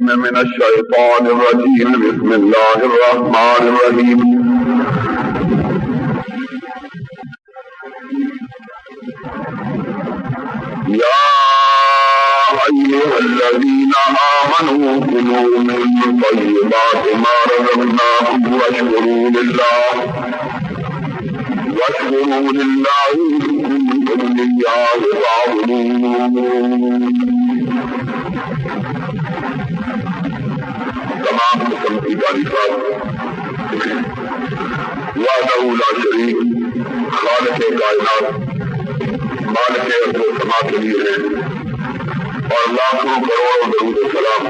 من الشيطان الرجيم بسم الله الرحمن الرحيم يا أيها الذين آمنوا كلوا من طيبات ما رزقناكم واشكروا لله إن كنتم إياه تعبدون. تمام قسم کی تعریفات وحدہ لا شریک خالق کائنات مالک ارض و سما کے لیے ہے، اور لاکھوں کروڑوں درود و سلام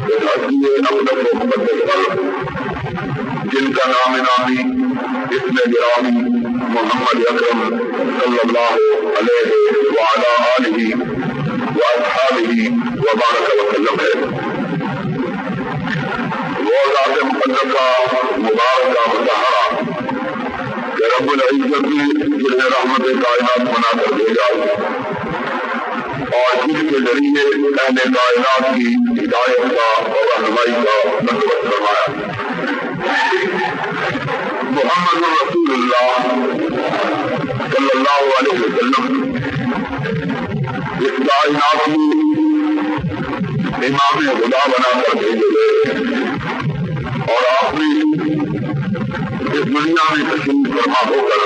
اس حسین اقدس و مقدس پر جن کا نام نامی اسم گرامی محمد اکرم صلی اللہ علیہ وعلی آلہ واصحابہ وبارک وسلم ہے۔ وہ ذات مقدسہ مبارکہ مطہرہ کہ رب العزت نے جنہیں رحمت کائنات بنا کر بھیجا اور جس کے ذریعے اہل کائنات کی ہدایت کا اور رہنمائی کا بندوبست فرمایا۔ محمد رسول اللہ صلی اللہ علیہ وسلم اس کائنات میں امام خدا بنا کر بھیجے گئے، اور آپ نے اس دنیا میں تشریف فرما ہو کر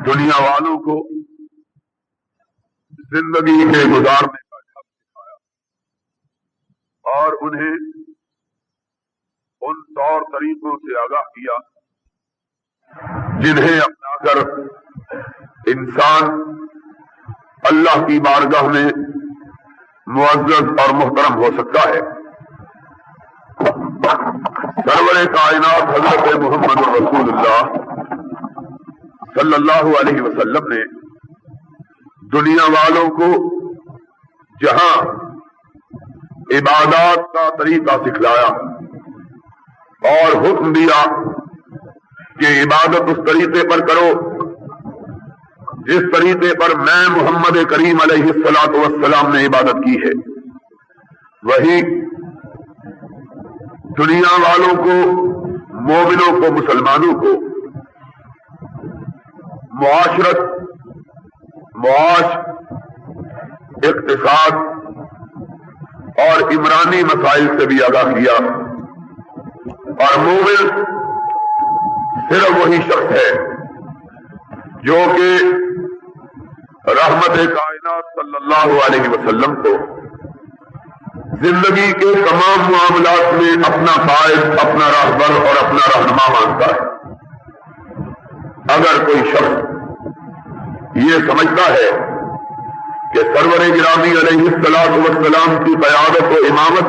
دنیا والوں کو زندگی کے گزارنے کا حق سکھایا اور انہیں ان طور طریقوں سے آگاہ کیا جنہیں اپنا کر انسان اللہ کی بارگاہ میں معزز اور محترم ہو سکتا ہے۔ سرور کائنات حضرت محمد رسول اللہ صلی اللہ علیہ وسلم نے دنیا والوں کو جہاں عبادات کا طریقہ سکھلایا اور حکم دیا کہ عبادت اس طریقے پر کرو جس طریقے پر میں محمد کریم علیہ الصلوۃ والسلام نے عبادت کی ہے، وہی دنیا والوں کو، مومنوں کو، مسلمانوں کو معاشرت، معاش، اقتصاد اور عمرانی مسائل سے بھی آگاہ کیا۔ اور مومن صرف وہی شخص ہے جو کہ رحمت کائنات صلی اللہ علیہ وسلم کو زندگی کے تمام معاملات میں اپنا قائد، اپنا راہبر اور اپنا رہنما مانتا ہے۔ اگر کوئی شخص یہ سمجھتا ہے کہ سرور گرامی علیہ الصلوۃ والسلام کی قیادت و امامت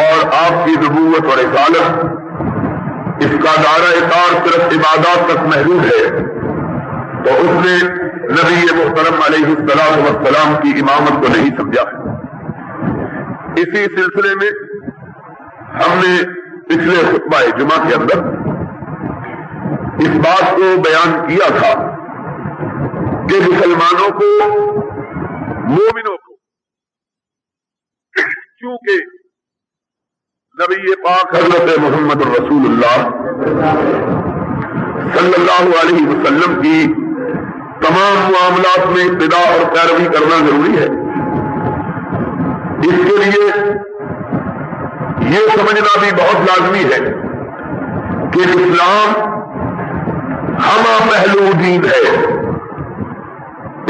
اور آپ کی نبوت اور رسالت اس کا دائرہ کار صرف عبادات تک محدود ہے، تو اس نے نبی محترم علیہ الصلوۃ والسلام کی امامت کو نہیں سمجھا ہے۔ اسی سلسلے میں ہم نے پچھلے خطبہ جمعہ کے اندر اس بات کو بیان کیا تھا کہ مسلمانوں کو، مومنوں کو، چونکہ نبی پاک حضرت محمد رسول اللہ صلی اللہ علیہ وسلم کی تمام معاملات میں ابتداء اور پیروی کرنا ضروری ہے، اس کے لیے یہ سمجھنا بھی بہت لازمی ہے کہ اسلام ہمہ پہلو دین ہے۔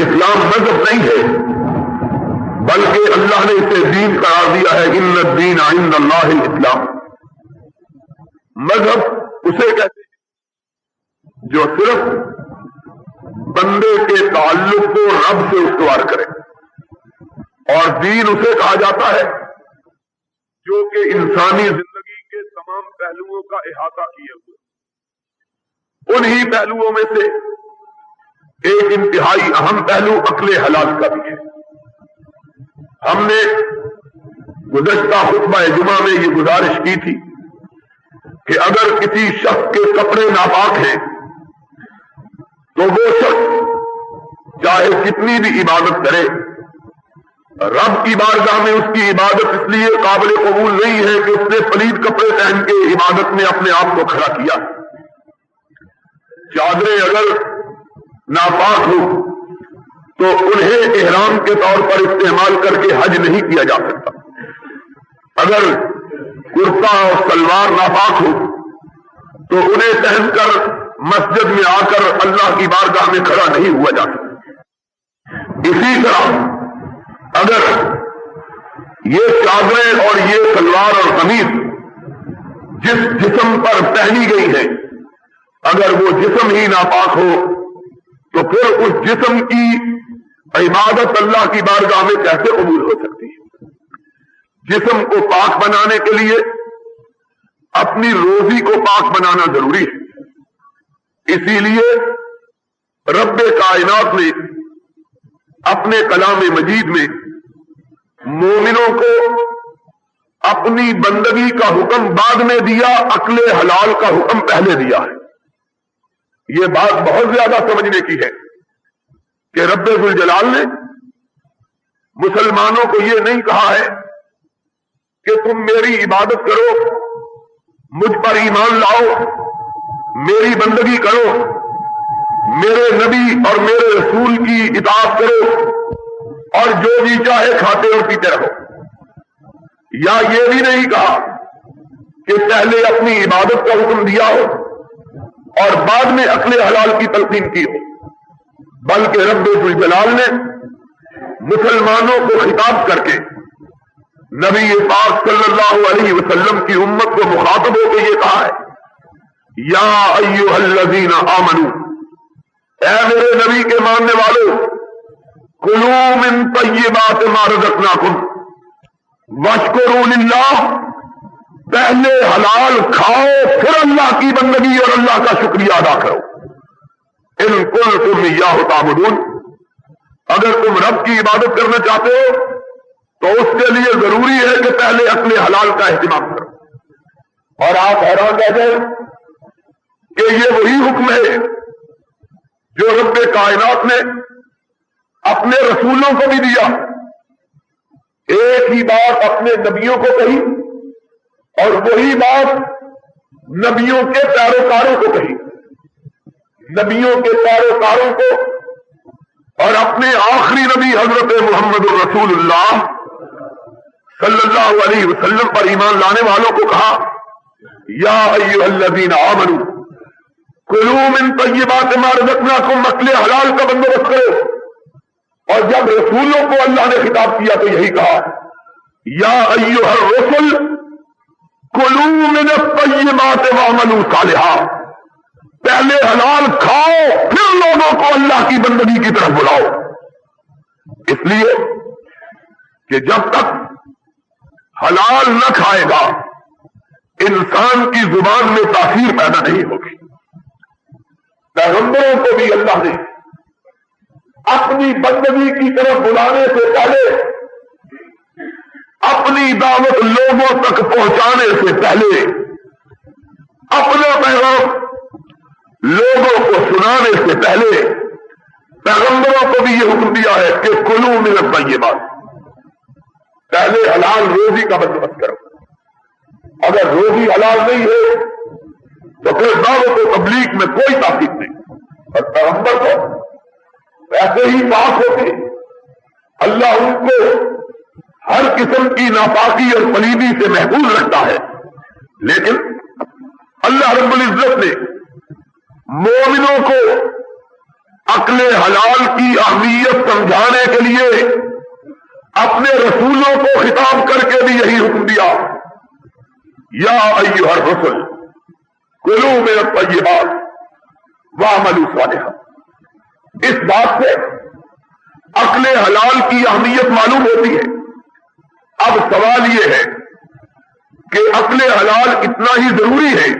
اسلام مذہب نہیں ہے، بلکہ اللہ نے اسے دین قرار دیا ہے۔ ان الدین عند اللہ الاسلام۔ مذہب اسے کہتے ہیں جو صرف بندے کے تعلق کو رب سے استوار کرے، اور دین اسے کہا جاتا ہے جو کہ انسانی زندگی کے تمام پہلوؤں کا احاطہ کیے ہوئے۔ انہی پہلوؤں میں سے ایک انتہائی اہم پہلو عقل حلال کا بھی ہے۔ ہم نے گزشتہ خطبہ جمعہ میں یہ گزارش کی تھی کہ اگر کسی شخص کے کپڑے ناپاک ہیں تو وہ شخص چاہے کتنی بھی عبادت کرے رب کی بارگاہ میں اس کی عبادت اس لیے قابل قبول نہیں ہے کہ اس نے پلید کپڑے پہن کے عبادت میں اپنے آپ کو کھڑا کیا. چادریں اگر ناپاک ہو تو انہیں احرام کے طور پر استعمال کر کے حج نہیں کیا جا سکتا. اگر کرتا اور سلوار ناپاک ہو تو انہیں پہن کر مسجد میں آ کر اللہ کی بارگاہ میں کھڑا نہیں ہوا جا سکتا. اسی طرح اگر یہ چادریں اور یہ سلوار اور قمیض جس جسم پر پہنی گئی ہے اگر وہ جسم ہی ناپاک ہو تو پھر اس جسم کی عبادت اللہ کی بارگاہ میں کیسے قبول ہو سکتی ہے؟ جسم کو پاک بنانے کے لیے اپنی روزی کو پاک بنانا ضروری ہے. اسی لیے رب کائنات نے اپنے کلام مجید میں مومنوں کو اپنی بندگی کا حکم بعد میں دیا، عقل حلال کا حکم پہلے دیا ہے. یہ بات بہت زیادہ سمجھنے کی ہے کہ رب ذوالجلال نے مسلمانوں کو یہ نہیں کہا ہے کہ تم میری عبادت کرو، مجھ پر ایمان لاؤ، میری بندگی کرو، میرے نبی اور میرے رسول کی اطاعت کرو اور جو جی چاہے کھاتے اور پیتے رہو. یا یہ بھی نہیں کہا کہ پہلے اپنی عبادت کا حکم دیا ہو اور بعد میں عقل حلال کی تلقین کی ہو، بلکہ رب ذوالجلال نے مسلمانوں کو خطاب کر کے نبی پاک صلی اللہ علیہ وسلم کی امت کو مخاطب ہو کے یہ کہا ہے، یا ایھا الذین آمنو، اے میرے نبی کے ماننے والو، کلوا من طیبات ما رزقناکم واشکروا للہ، پہلے حلال کھاؤ پھر اللہ کی بندگی اور اللہ کا شکریہ ادا کرو. ان کنتم ایاہ تعبدون، اگر تم رب کی عبادت کرنا چاہتے ہو تو اس کے لیے ضروری ہے کہ پہلے اپنے حلال کا اہتمام کرو. اور آپ حیران رہ جائیں کہ یہ وہی حکم ہے جو رب کائنات نے اپنے رسولوں کو بھی دیا. ایک ہی بات اپنے نبیوں کو کہی اور وہی بات نبیوں کے پیروکاروں کو کہی. نبیوں کے پیروکاروں کو اور اپنے آخری نبی حضرت محمد رسول اللہ صلی اللہ علیہ وسلم پر ایمان لانے والوں کو کہا، یا ایھا الذین آمنوا کلوا من طیبات ما رزقناکم، عقل حلال کا بندوبست کرو. اور جب رسولوں کو اللہ نے خطاب کیا تو یہی کہا، یا ایھا الرسل کلوا من الطیبات واعملوا صالحا، پہلے حلال کھاؤ پھر لوگوں کو اللہ کی بندگی کی طرف بلاؤ. اس لیے کہ جب تک حلال نہ کھائے گا انسان کی زبان میں تاثیر پیدا نہیں ہوگی. پیغمبروں کو بھی اللہ نے اپنی بندگی کی طرف بلانے سے پہلے، اپنی دعوت لوگوں تک پہنچانے سے پہلے، اپنا پیغام لوگوں کو سنانے سے پہلے پیغمبروں کو بھی یہ حکم دیا ہے کہ کلوا من الطیبات، پہلے حلال روزی کا بندوبست کرو. اگر روزی حلال نہیں ہے تو پھر دعوت و تبلیغ میں کوئی تاثیر نہیں. اور پیغمبر کو ایسے ہی پاک ہوتے اللہ ان کو ہر قسم کی ناپاکی اور پلیدی سے محفوظ رکھتا ہے. لیکن اللہ رب العزت نے مومنوں کو عقل حلال کی اہمیت سمجھانے کے لیے اپنے رسولوں کو خطاب کر کے بھی یہی حکم دیا، یا ایھا الرسل کلوا من الطیبات واعملوا صالحا. اس بات سے عقل حلال کی اہمیت معلوم ہوتی ہے. اب سوال یہ ہے کہ عقل حلال اتنا ہی ضروری ہے،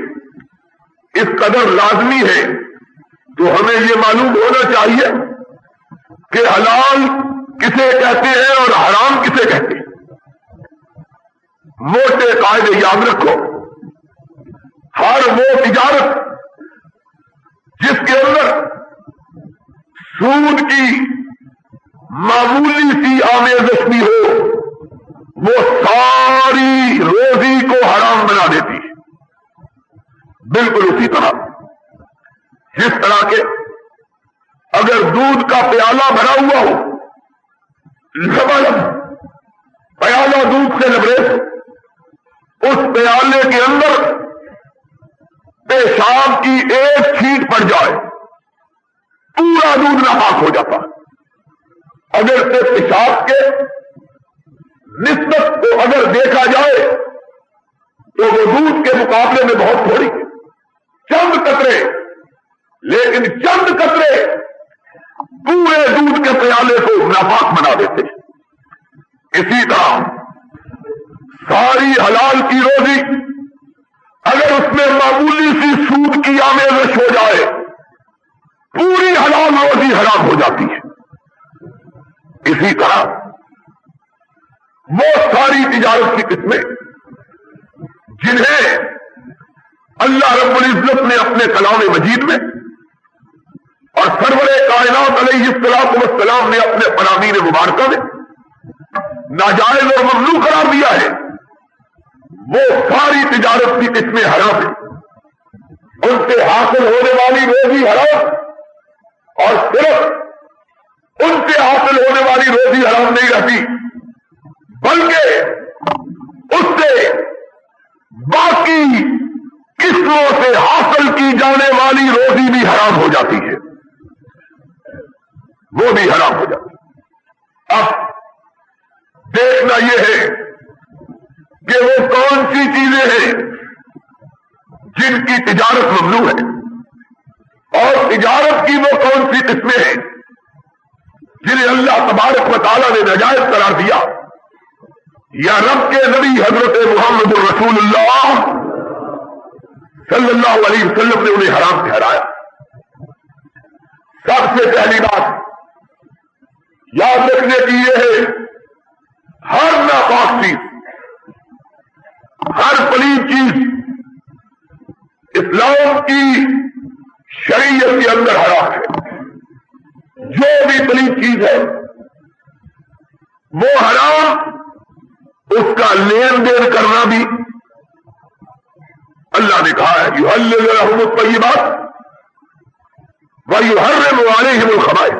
اس قدر لازمی ہے، تو ہمیں یہ معلوم ہونا چاہیے کہ حلال کسے کہتے ہیں اور حرام کسے کہتے ہیں. موٹے قاعدے یاد رکھو، ہر وہ تجارت جس کے اندر سود کی معمولی سی آمیزش بھی ہو وہ ساری روزی کو حرام بنا دیتی ہے. بالکل اسی طرح جس طرح کے اگر دودھ کا پیالہ بھرا ہوا ہو، لبالب پیالہ دودھ سے لبریز، اس پیالے کے اندر پیشاب کی ایک چھینٹ پڑ جائے پورا دودھ ناپاک ہو جاتا. اگر سے پیشاب کے نسبت کو اگر دیکھا جائے تو وہ دودھ کے مقابلے میں بہت تھوڑی ہے، چند قطرے، لیکن چند قطرے پورے دودھ کے پیالے کو ناپاک بنا دیتے. اسی طرح ساری حلال کی روزی اگر اس میں معمولی سی سود کی آمیزش ہو جائے پوری حلال روزی حرام ہو جاتی ہے. اسی طرح وہ ساری تجارت کی قسمیں جنہیں اللہ رب العزت نے اپنے کلام مجید میں اور سرور کائنات علیہ الصلوۃ والسلام نے اپنے فرامین مبارکہ میں ناجائز اور ممنوع قرار دیا ہے، وہ ساری تجارت کی قسمیں حرام ہیں. ان سے حاصل ہونے والی روزی حرام، اور صرف ان سے حاصل ہونے والی روزی حرام نہیں رہتی بلکہ اس سے باقی قسموں سے حاصل کی جانے والی روزی بھی حرام ہو جاتی ہے، وہ بھی حرام ہو جاتی ہے. اب دیکھنا یہ ہے کہ وہ کون سی چیزیں ہیں جن کی تجارت ممنوع ہے، اور تجارت کی وہ کون سی قسمیں ہیں جنہیں اللہ تبارک و تعالیٰ نے ناجائز قرار دیا یا رب کے نبی حضرت محمد الرسول اللہ صلی اللہ علیہ وسلم نے انہیں حرام ٹھہرایا. سب سے پہلی بات یاد رکھنے کی یہ ہے، ہر ناپاک چیز، ہر پلید چیز اسلام کی شریعت کے اندر حرام ہے. جو بھی پلید چیز ہے وہ حرام، اس کا لین دین کرنا بھی اللہ نے کہا ہے یحلل لهم الطیبات ویحرم علیہم الخبائث.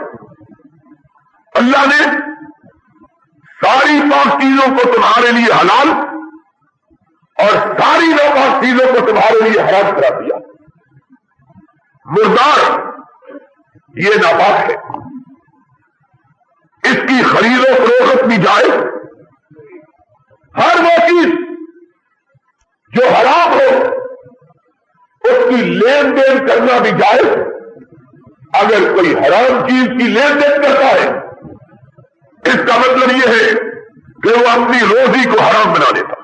اللہ نے ساری پاک چیزوں کو تمہارے لیے حلال اور ساری ناپاک چیزوں کو تمہارے لیے حرام کرا دیا. مردار یہ ناپاک ہے، اس کی خرید و فروخت بھی جائز. ہر وہ چیز جو حرام ہو اس کی لین دین کرنا بھی جائز. اگر کوئی حرام چیز کی لین دین کرتا ہے اس کا مطلب یہ ہے کہ وہ اپنی روزی کو حرام بنا دیتا.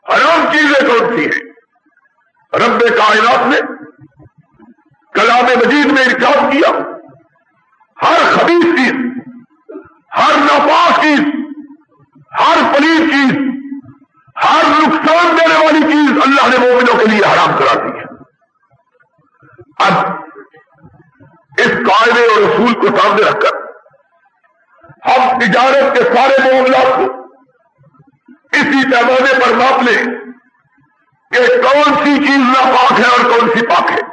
حرام چیزیں کون سی ہیں؟ رب کائنات نے کلام مجید میں ارشاد کیا ہر خبیث چیز، ہر ناپاک چیز، ہر پلید چیز، ہر نقصان دینے والی چیز اللہ نے مومنوں کے لیے حرام کرا دی ہے. اب اس قاعدے اور اصول کو سامنے رکھ کر ہم تجارت کے سارے معاملات کو اسی پیمانے پر ناپ لیں کہ کون سی چیز ناپاک ہے اور کون سی پاک ہے،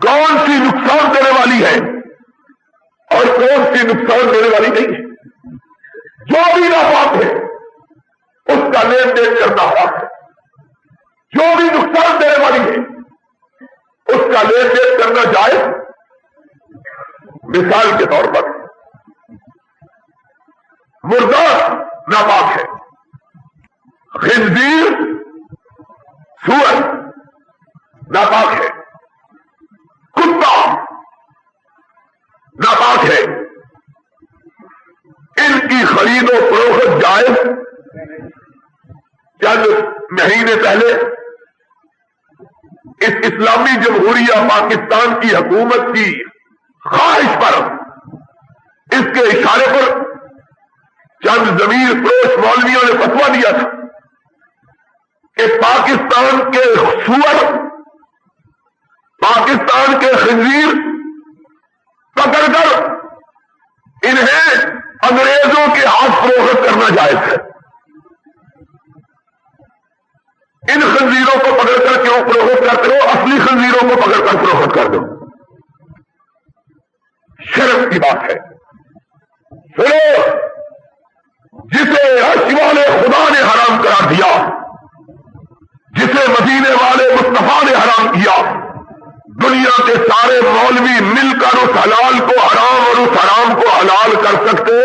کون سی نقصان دینے والی ہے اور کون سی نقصان دینے والی نہیں ہے. جو بھی ناپاک ہے اس کا لین دین کرنا حرام ہے، جو بھی نقصان دینے والی ہے اس کا لین دین کرنا جائز. مثال کے طور پر مردار ناپاک ہے، خنزیر سور ناپاک ہے، کتا ناپاک ہے. ان کی خرید و فروخت جائز. چند مہینے پہلے اس اسلامی جمہوریہ پاکستان کی حکومت کی خواہش پر، اس کے اشارے پر چند ضمیر فروش مولویوں نے فتویٰ دیا تھا کہ پاکستان کے سور، پاکستان کے خنزیر پکڑ کر انہیں انگریزوں کے ہاتھ فروخت کرنا جائز ہے. ان خنزیروں کو پکڑ کر کیوں فروخت کرتے ہو؟ اصلی خنزیروں کو پکڑ کر فروخت کر دو. شرف کی بات ہے. پھر جسے عرش والے خدا نے حرام قرار دیا، جسے مدینے والے مصطفیٰ نے حرام کیا، دنیا کے سارے مولوی مل کر اس حلال کو حرام اور اس حرام کو حلال کر سکتے؟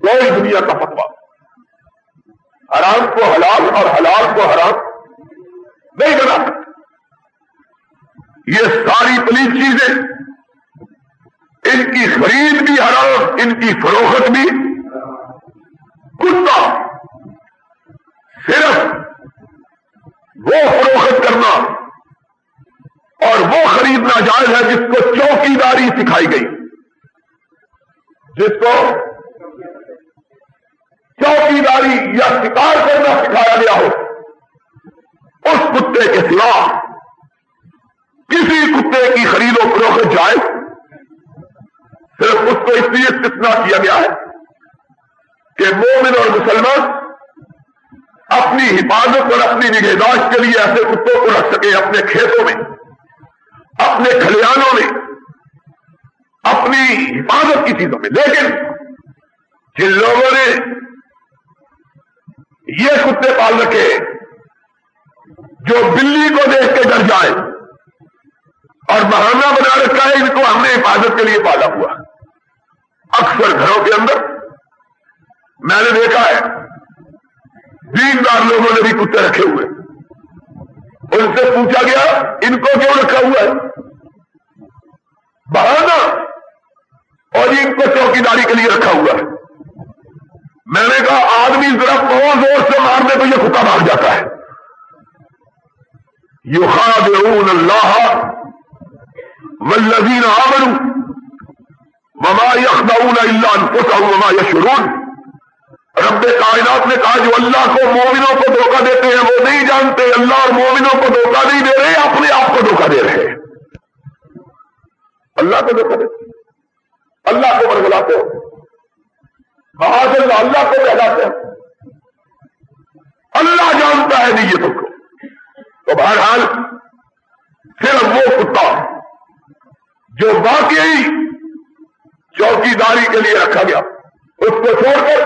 کوئی دنیا کا فتویٰ حرام کو حلال اور حلال کو حرام نہیں بنا سکتے. یہ ساری پلیت چیزیں، ان کی خرید بھی حرام، ان کی فروخت بھی. کتا صرف وہ فروخت کرنا اور وہ خریدنا جائز ہے جس کو چوکیداری سکھائی گئی، جس کو چوکیداری یا شکار کرنا سکھایا گیا ہو. اس کتے کے سوا کسی کتے کی خرید و فروخت جائز. صرف اس کو اس لیے استثناء کیا گیا ہے کہ مومن اور مسلمان اپنی حفاظت اور اپنی نگہداشت کے لیے ایسے کتوں کو رکھ سکے اپنے کھیتوں میں، اپنے کھلیانوں میں، اپنی حفاظت کی چیزوں میں. لیکن جن لوگوں نے یہ کتے پال رکھے جو بلی کو دیکھ کے ڈر جائے اور بہانہ بنا رکھا ہے ان کو ہم نے حفاظت کے لیے پالا ہوا. اکثر گھروں کے اندر میں نے دیکھا ہے دیندار لوگوں نے بھی کتے رکھے ہوئے. ان سے پوچھا گیا ان کو کیوں رکھا ہوا ہے؟ بہانہ اور ان کو چوکیداری کے لیے رکھا ہوا ہے. میں نے کہا آدمی ذرا بہت زور سے مارنے تو یہ کتا بھاگ جاتا ہے. یخادعون اللہ والذین آمنوا وما یخدعون الا انفسهم وما یشعرون. رب کائنات نے کہا جو اللہ کو مومنوں کو دھوکہ دیتے ہیں وہ نہیں جانتے اللہ اور مومنوں کو دھوکہ نہیں دے رہے، اپنے آپ کو دھوکہ دے رہے ہیں. اللہ کو دھوکہ دیتے، اللہ کو برگلاتے ہو، معاذ اللہ اللہ کو بہلاتے ہیں. اللہ جانتا ہے نیتوں کو. تو بہرحال صرف وہ کتا جو واقعی چوکیداری کے لیے رکھا گیا اس کو چھوڑ کر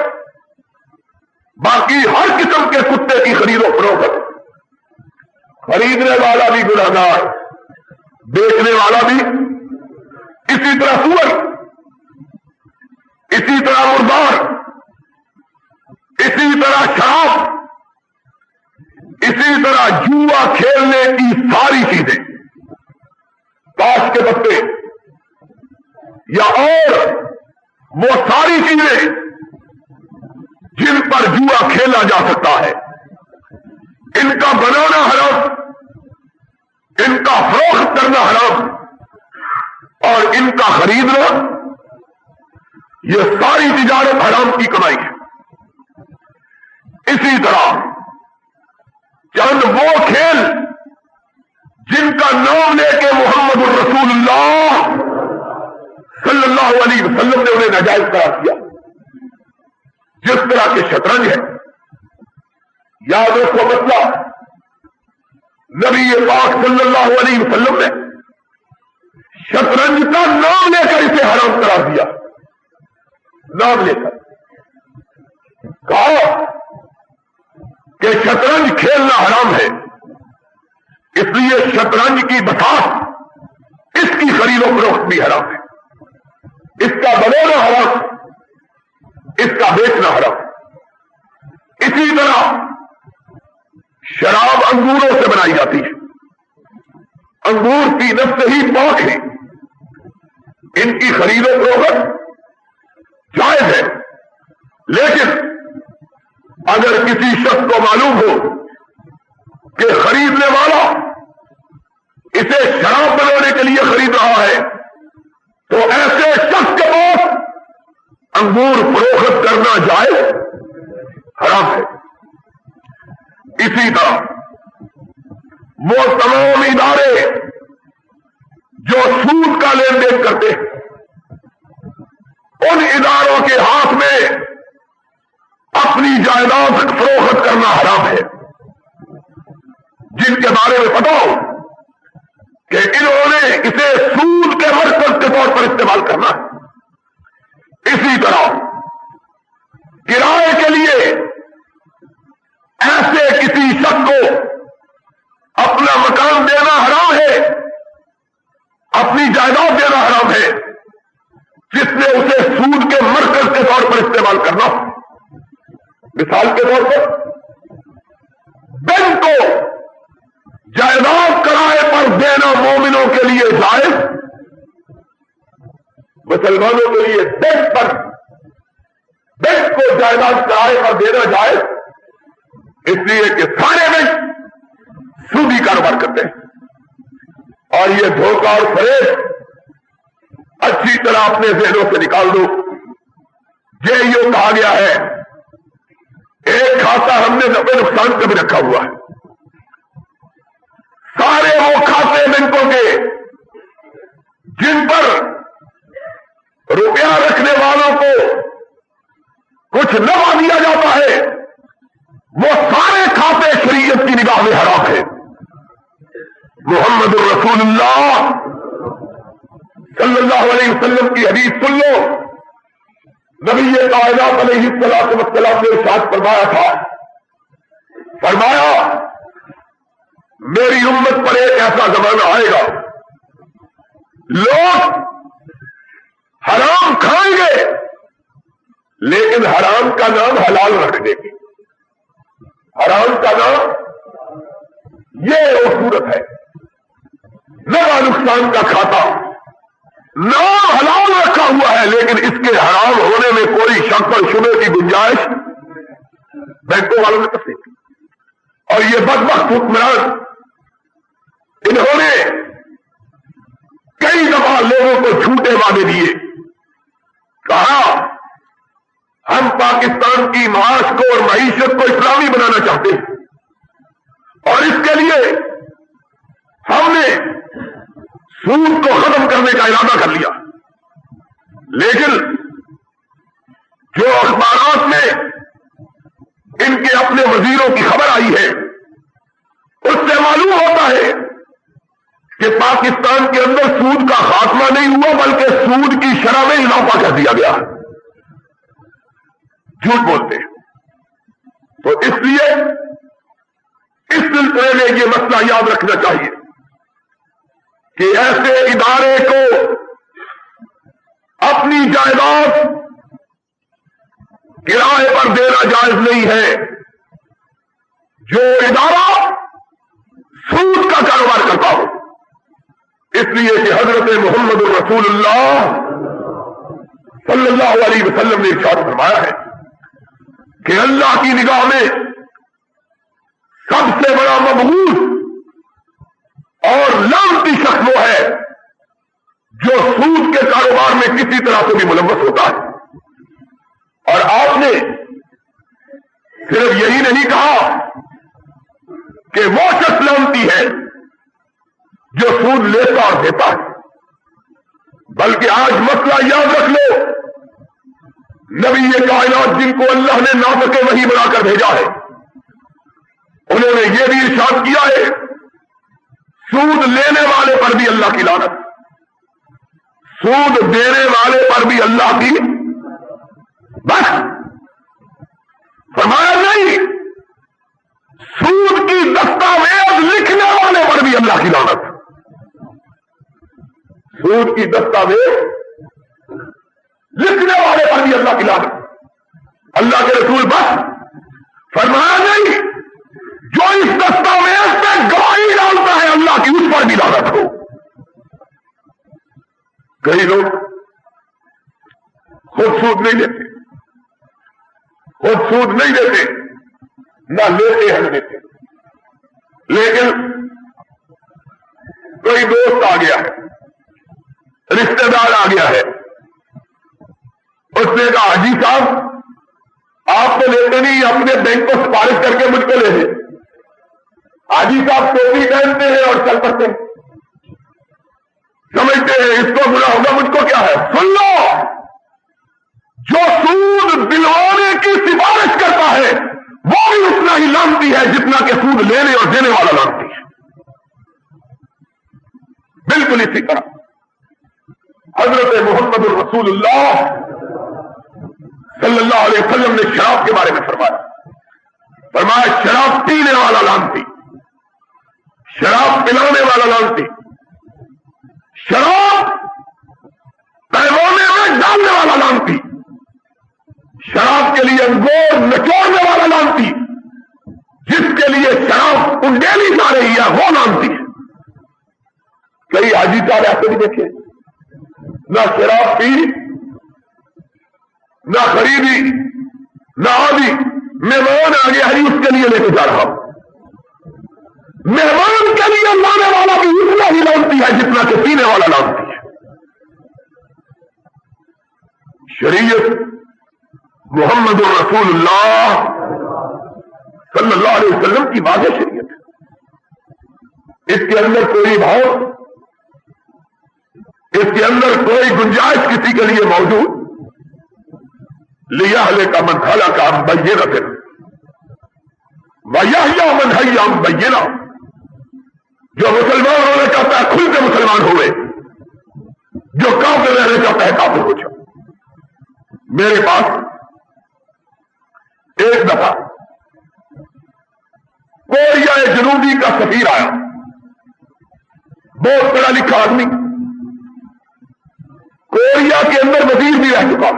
باقی ہر قسم کے کتے کی خرید و فروخت، خریدنے والا بھی گنہگار، بیچنے والا بھی، اسی طرح سور، اسی طرح مردار، اسی طرح شراب، اسی طرح جوا کھیلنے کی ساری چیزیں، تاش کے پتے یا اور وہ ساری چیزیں جن پر جوا کھیلا جا سکتا ہے، ان کا بنانا حرام، ان کا فروخت کرنا حرام اور ان کا خریدنا، یہ ساری تجارت حرام کی کمائی ہے. اسی طرح چند وہ کھیل جن کا نام لے کے محمد الرسول اللہ صلی اللہ علیہ وسلم نے انہیں ناجائز قرار دیا، جس طرح کے شطرنج ہے. یاد رکھو مسئلہ، نبی پاک صلی اللہ علیہ وسلم نے شطرنج کا نام لے کر اسے حرام قرار دیا. نام لے کر کہا کہ شطرنج کھیلنا حرام ہے، اس لیے شطرنج کی بساط، اس کی خرید و فروخت بھی حرام ہے، اس کا بنانا حرام، اس کا بیچنا حرام. اسی طرح شراب انگوروں سے بنائی جاتی ہے، انگور کی نفس ہی پاک ہے، ان کی خرید و فروخت جائز ہے. لیکن اگر کسی شخص کو معلوم ہو کہ خریدنے والا اسے شراب بنانے کے لیے خرید رہا ہے تو ایسے شخص کے پاس انگور فروخت کرنا جائز حرام ہے. اسی طرح وہ تمام ادارے جو سود کا لین دین کرتے ہیں ان اداروں کے ہاتھ میں اپنی جائیداد فروخت کرنا حرام ہے، جن کے بارے میں پتا ہو کہ انہوں نے اسے سود کے مرکز کے طور پر استعمال کرنا ہے۔ اسی طرح کرائے کے لیے ایسے کسی شخص کو اپنا مکان دینا حرام ہے، اپنی جائیداد دینا حرام ہے، جس نے اسے سود کے مرکز کے طور پر استعمال کرنا۔ مثال کے طور پر بینک کو جائیداد کرائے پر دینا مومنوں کے لیے جائز، مسلمانوں کے لیے بینک کو جائیداد کرائے پر دینا جائز، اس لیے کہ سارے بینک سودی کاروبار کرتے ہیں، اور یہ دھوکہ اور فریب اچھی طرح اپنے ذہنوں سے نکال دو۔ یہ کہا گیا ہے ایک کھاتا ہم نے اپنے نقصان کا بھی رکھا ہوا ہے، سارے وہ کھاتے بینکوں کے جن پر روپیہ رکھنے والوں کو کچھ نفع دیا جاتا ہے، وہ سارے کھاتے شریعت کی نگاہ میں حرام ہے۔ محمد الرسول اللہ صلی اللہ علیہ وسلم کی حدیث سن لو، نبی کائنات علیہ الصلوۃ والسلام نے ارشاد فرمایا تھا، فرمایا میری امت پر ایک ایسا زمانہ آئے گا، لوگ حرام کھائیں گے لیکن حرام کا نام حلال رکھ دیں گے۔ حرام کا نام یہ وہ صورت ہے، نفع نقصان کا کھاتا، نام حلال رکھا ہوا ہے لیکن اس کے حرام ہونے میں کوئی شک اور شبے کی گنجائش بینکوں والوں نے تصدیق کی۔ اور یہ بدبخت حکمران انہوں نے کئی دفعہ لوگوں کو جھوٹے وعدے دیے، کہا ہم پاکستان کی معاش کو اور معیشت کو اسلامی بنانا چاہتے ہیں اور اس کے لیے ہم نے سود کو ختم کرنے کا ارادہ کر لیا، لیکن جو اخبارات میں ان کے اپنے وزیروں کی خبر آئی ہے اس سے معلوم ہوتا ہے کہ پاکستان کے اندر سود کا خاتمہ نہیں ہوا بلکہ سود کی شرح میں اضافہ کر دیا گیا، جھوٹ بولتے ہیں۔ تو اس لیے اس سلسلے میں یہ مسئلہ یاد رکھنا چاہیے کہ ایسے ادارے کو اپنی جائیداد کرائے پر دینا جائز نہیں ہے جو ادارہ سود کا کاروبار کرتا ہو، اس لیے کہ حضرت محمد رسول اللہ صلی اللہ علیہ وسلم نے ارشاد فرمایا ہے کہ اللہ کی نگاہ میں سب سے بڑا مبغوض اور لعنتی شخص وہ ہے جو سود کے کاروبار میں کسی طرح سے بھی ملوث ہوتا ہے۔ اور آپ نے صرف یہی نہیں کہا کہ وہ شخص لعنتی ہے جو سود لیتا اور دیتا ہے، بلکہ آج مسئلہ یاد رکھ لو، نبی کائنات جن کو اللہ نے ناطق وحی بنا کر بھیجا ہے انہوں نے یہ بھی ارشاد کیا ہے سود لینے والے پر بھی اللہ کی لعنت، سود دینے والے پر بھی اللہ کی، بس فرمایا نہیں، سود کی دستاویز لکھنے والے پر بھی اللہ کی لعنت، سود کی دستاویز لکھنے والے پر بھی اللہ کی لعنت۔ اللہ کے رسول بس فرمایا نہیں، جو اس دستاویز پہ گواہی ڈالتا ہے اللہ کی اس پر بھی لعنت ہو۔ کئی لوگ خود سود نہیں لیتے، نہ لیتے ہیں دیتے، لیکن کوئی دوست آ گیا ہے، رشتہ دار آ گیا ہے، اس نے کہا حاجی صاحب آپ تو لیتے نہیں، اپنے بینک کو سفارش کر کے مجھ کو لے دیں۔ حاجی صاحب ٹوپی پہنتے ہیں اور چل پڑتے ہیں، سمجھتے ہیں اس کو برا ہوگا، مجھ کو کیا ہے؟ سن لو، جو سود دلوانے کی سفارش کرتا ہے وہ بھی اتنا ہی لانتی ہے جتنا کہ سود لینے اور دینے والا لانتی ہے. بالکل اسی طرح حضرت محمد الرسول اللہ صلی اللہ علیہ وسلم نے شراب کے بارے میں فرمایا شراب پینے والا لانتی، شراب پلانے والا لانتی، شراب پیمانے میں ڈالنے والا لانتی، شراب کے لیے انگور نچوڑنے والا لانتی، جس کے لیے شراب انڈیلی جا رہی ہے وہ لانتی ہے. کئی حاجی صاحب ایسے بھی دیکھے نہ شراب پی نہ خریدی نہ آدھی، مہمان آ گیا اس کے لیے لے کے جا رہا ہوں. مہمان کے لیے لانے والا بھی اتنا ہی لانتی ہے جتنا کہ پینے والا لانتی ہے. شریعت محمد رسول اللہ صلی اللہ علیہ وسلم کی واضح شریعت ہے. اس کے اندر کوئی بھاؤ، اس کے اندر کوئی گنجائش کسی کے لیے موجود لیا لے کا من خلا کا ہم بہیے نہ پھر ویا من ہم بہیے نہ. جو مسلمان ہونا چاہتا ہے کھل کے مسلمان ہوئے، جو کافر رہنا چاہتا ہے کافر ہو جائے. میرے پاس ایک دفعہ کوریا جنوبی کا سفیر آیا، بہت پڑھا لکھا آدمی، کوریا کے اندر وزیر بھی رہ چکا،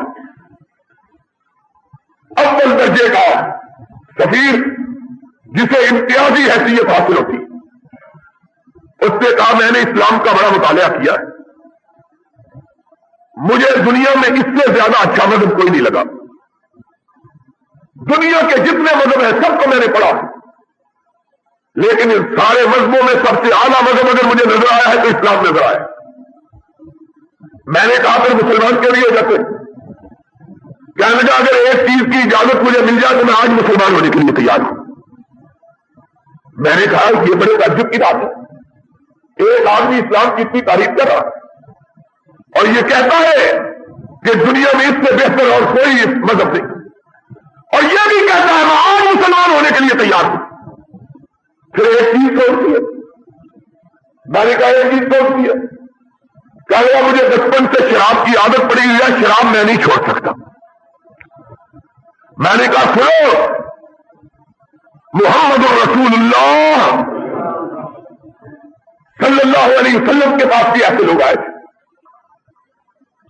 اول درجے کا سفیر جسے امتیازی حیثیت حاصل ہوتی. اس نے کہا میں نے اسلام کا بڑا مطالعہ کیا ہے، مجھے دنیا میں اس سے زیادہ اچھا مذہب کوئی نہیں لگا. دنیا کے جتنے مذہب ہیں سب کو میں نے پڑھا، لیکن ان سارے مذہبوں میں سب سے اعلیٰ مذہب اگر مجھے نظر آیا ہے تو اسلام نظر آیا. میں نے کہا پھر مسلمان کے لیے جاتے کہنے لگا اگر ایک چیز کی اجازت مجھے مل جائے تو میں آج مسلمان ہونے کے لیے تیار ہوں. میں نے کہا یہ بڑے تعجب کی بات ہے، ایک آدمی اسلام کی اتنی تعریف کر رہا اور یہ کہتا ہے کہ دنیا میں اس سے بہتر اور کوئی مذہب نہیں، اور یہ بھی کہتا ہے میں آج مسلمان ہونے کے لیے تیار ہوں. پھر ایک چیز سوچتی ہے، میں نے کہا ایک چیز سوچتی ہے، کہا مجھے بچپن سے شراب کی عادت پڑی ہوئی ہے، شراب میں نہیں چھوڑ سکتا. میں نے کہا سنو، محمد رسول اللہ صلی اللہ علیہ وسلم کے پاس بھی ایسے لوگ آئے تھے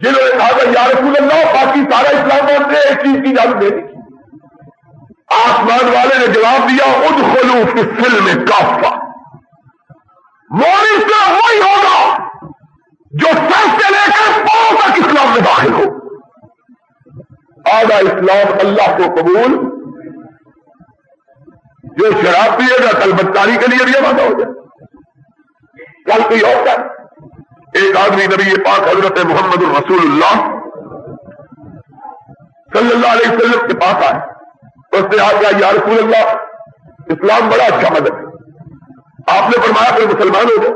جنہوں نے کہا تھا یا رسول اللہ باقی سارا اسلام مانتے ایک چیز کی اجازت دے دی. آسمان والے نے جواب دیا ادخلوا فی السلم کافہ. مومن اسلام وہی ہوگا جو سر سے لے کر پاؤں تک اسلام میں داخل ہو. آدھا اسلام اللہ کو قبول، جو شراب پیے گا کل بدکاری کے لیے بھی وعدہ ہو جائے. کل کوئی اور کا ایک آدمی نبی پاک حضرت محمد الرسول اللہ صلی اللہ علیہ وسلم کے پاس آئے. اس نے آگیا یا رسول اللہ اسلام بڑا اچھا مذہب ہے، آپ نے فرمایا کہ مسلمان ہو جائے.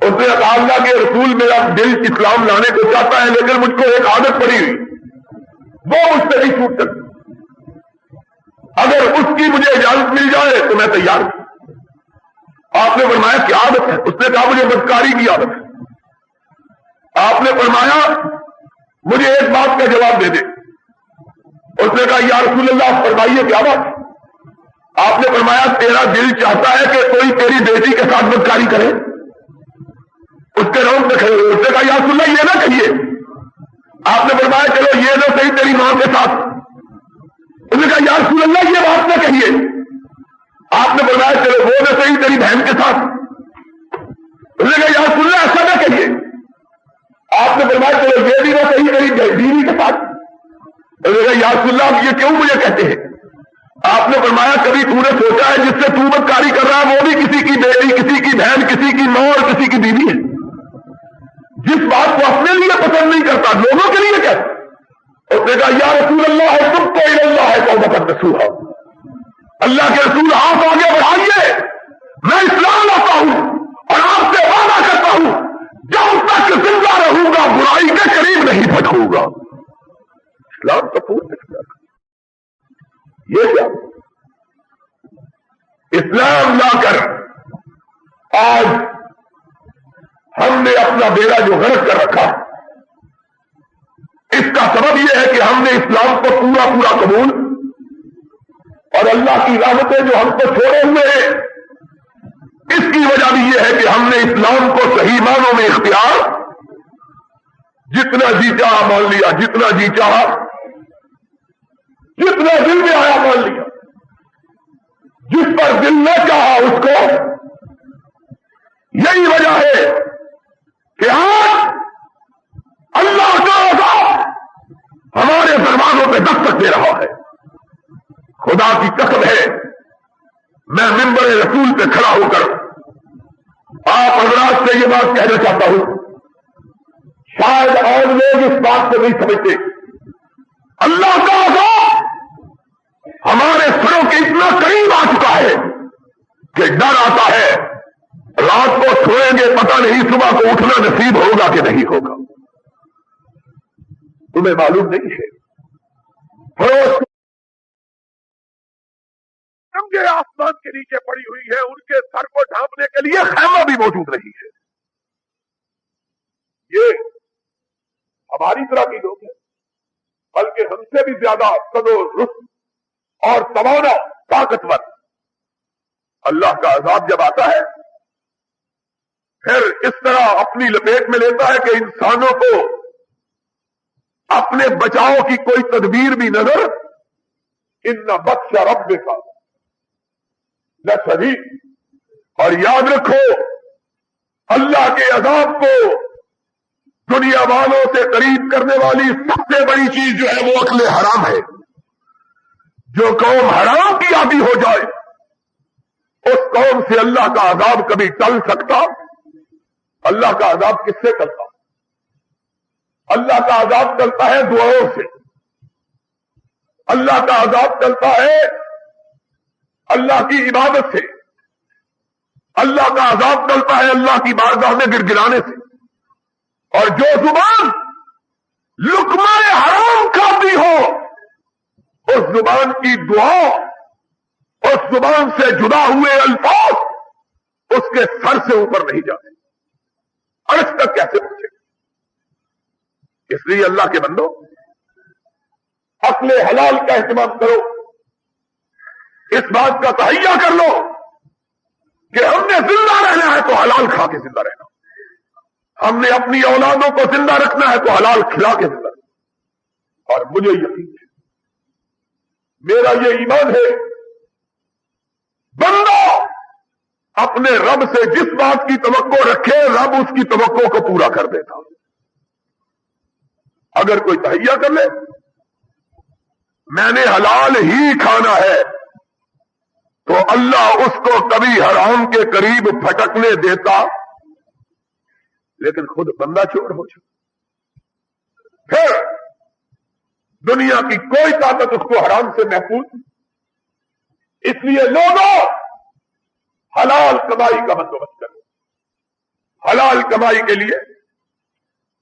اس نے کہا اللہ کے رسول میرا دل اسلام لانے کو چاہتا ہے لیکن مجھ کو ایک عادت پڑی ہوئی وہ مجھ سے نہیں چھوٹ سکتی، اگر اس کی مجھے اجازت مل جائے تو میں تیار ہوں. آپ نے فرمایا کیا عادت ہے؟ اس نے کہا مجھے بدکاری کی عادت ہے. آپ نے فرمایا مجھے ایک بات کا جواب دے دے. اس نے کہا یا رسول اللہ فرمائیے کیا بات؟ آپ نے فرمایا تیرا دل چاہتا ہے کہ کوئی تیری بیٹی کے ساتھ بدکاری کرے. اس کے روز میں کھڑے ہوئے. اس نے کہا یا رسول اللہ یہ نہ کہیے. آپ نے فرمایا چلو یہ نہ صحیح تیری ماں کے ساتھ. اس نے کہا یا رسول اللہ یہ بات نہ کہیے. آپ نے فرمایا چلو وہ نہ صحیح تیری بہن کے ساتھ. اس نے کہا یا رسول اللہ ایسا نہ کہیے. آپ نے فرمایا چلو یہ بھی نہ صحیح تیری بیوی کے ساتھ. اس نے کہا یا رسول اللہ آپ یہ کیوں مجھے کہتے ہیں؟ آپ نے فرمایا کبھی تو نے سوچا ہے جس سے تو بدکاری کر رہا ہے وہ بھی کسی کی بیٹی، کسی کی بہن، کسی کی ماں اور کسی کی بیوی ہے. جس بات کو اپنے لیے پسند نہیں کرتا لوگوں کے لیے کہتا. اس نے کہا یا رسول اللہ ہے تم کو اللہ ہے تو بکر رسول اللہ کے رسول آپ آگے بڑھائیے، میں اسلام لاتا ہوں اور آپ سے وعدہ کرتا ہوں جب تک زندہ رہوں گا برائی کے قریب نہیں پھٹکوں گا. اسلام کا پورا اختیار کریں۔ یہ کیا اسلام لا کر آج ہم نے اپنا بیڑا جو غرق کر رکھا، اس کا سبب یہ ہے کہ ہم نے اسلام کو پورا پورا قبول، اور اللہ کی رحمتیں جو ہم کو چھوڑے ہوئے ہیں، اس کی وجہ بھی یہ ہے کہ ہم نے اسلام کو صحیح معنوں میں اختیار جتنا جی چاہا مان لیا، جتنا جی چاہا، جتنا دل میں آیا مان لیا، جس پر دل نہ چاہا اس کو۔ یہی وجہ ہے کہ آج اللہ کا عذاب ہمارے دروازوں پہ دستک دے رہا ہے۔ خدا کی قسم ہے، میں منبر رسول پہ کھڑا ہو کر آپ حضرات سے یہ بات کہنا چاہتا ہوں، شاید اور لوگ اس بات کو نہیں سمجھتے، اللہ کا عذاب ہمارے سروں کے اتنا قریب آ چکا ہے کہ ڈر آتا ہے رات کو سوئیں گے پتہ نہیں صبح کو اٹھنا نصیب ہوگا کہ نہیں ہوگا۔ تمہیں معلوم نہیں ہے کے آسمان کے نیچے پڑی ہوئی ہے، ان کے سر کو ڈھانپنے کے لیے خیمہ بھی موجود نہیں ہے۔ یہ ہماری طرح کی لوگ ہیں، بلکہ ہم سے بھی زیادہ قد و رست اور توانا طاقتور۔ اللہ کا عذاب جب آتا ہے پھر اس طرح اپنی لپیٹ میں لیتا ہے کہ انسانوں کو اپنے بچاؤ کی کوئی تدبیر بھی نظر ان بطش ربک لشدید۔ اور یاد رکھو اللہ کے عذاب کو دنیا والوں سے قریب کرنے والی سب سے بڑی چیز جو ہے وہ اکل حرام ہے۔ جو قوم حرام کی عادی ہو جائے اس قوم سے اللہ کا عذاب کبھی ٹل سکتا؟ اللہ کا عذاب کس سے ٹلتا؟ اللہ کا عذاب ٹلتا ہے دعاؤں سے، اللہ کا عذاب ٹلتا ہے اللہ کی عبادت سے، اللہ کا عذاب ٹلتا ہے اللہ کی بارگاہ میں گر گرانے سے۔ اور جو زبان لقمہ حرام کھاتی ہو اس زبان کی دعا، اس زبان سے جدا ہوئے الفاظ اس کے سر سے اوپر نہیں جاتے، عرش تک کیسے پہنچے؟ اس لیے اللہ کے بندو عقل حلال کا اہتمام کرو، اس بات کا تہیہ کر لو کہ ہم نے زندہ رہنا ہے تو حلال کھا کے زندہ رہنا، ہم نے اپنی اولادوں کو زندہ رکھنا ہے تو حلال کھلا کے زندہ رہنا۔ اور مجھے یقین ہے، میرا یہ ایمان ہے، بندہ اپنے رب سے جس بات کی توقع رکھے رب اس کی توقع کو پورا کر دیتا۔ اگر کوئی تہیہ کر لے میں نے حلال ہی کھانا ہے تو اللہ اس کو کبھی حرام کے قریب پھٹکنے دیتا، لیکن خود بندہ چور ہو جائے پھر دنیا کی کوئی طاقت اس کو حرام سے محفوظ۔ اس لیے لوگوں حلال کمائی کا بندوبست کرو۔ حلال کمائی کے لیے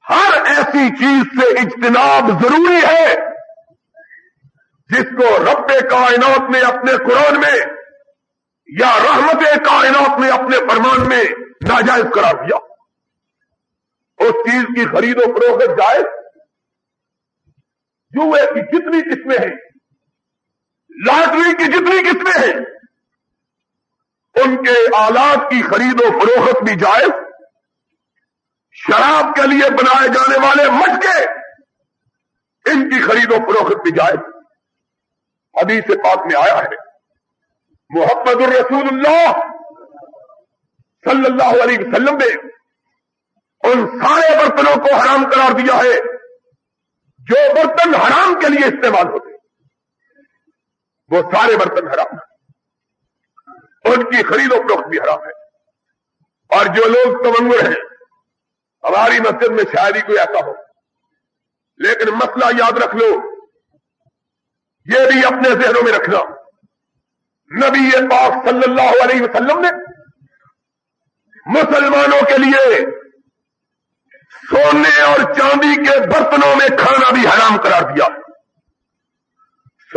ہر ایسی چیز سے اجتناب ضروری ہے جس کو رب کائنات نے اپنے قرآن میں یا رحمت کائنات نے اپنے فرمان میں ناجائز قرار دیا۔ اس چیز کی خرید و فروخت جائز، جوئے کی جتنی قسمیں ہیں، لاٹری کی جتنی قسمیں ہیں، ان کے آلات کی خرید و فروخت بھی جائز، شراب کے لیے بنائے جانے والے مٹکے ان کی خرید و فروخت بھی جائز۔ حدیث پاک میں آیا ہے محمد الرسول اللہ صلی اللہ علیہ وسلم نے ان سارے برتنوں کو حرام قرار دیا ہے جو برتن حرام کے لیے استعمال ہوتے ہیں، وہ سارے برتن حرام ہیں، ان کی خرید و فروخت بھی حرام ہے۔ اور جو لوگ تمنگر ہیں، ہماری مسجد میں شاید ہی کوئی ایسا ہو، لیکن مسئلہ یاد رکھ لو، یہ بھی اپنے ذہنوں میں رکھنا، نبی پاک صلی اللہ علیہ وسلم نے مسلمانوں کے لیے سونے اور چاندی کے برتنوں میں کھانا بھی حرام قرار دیا۔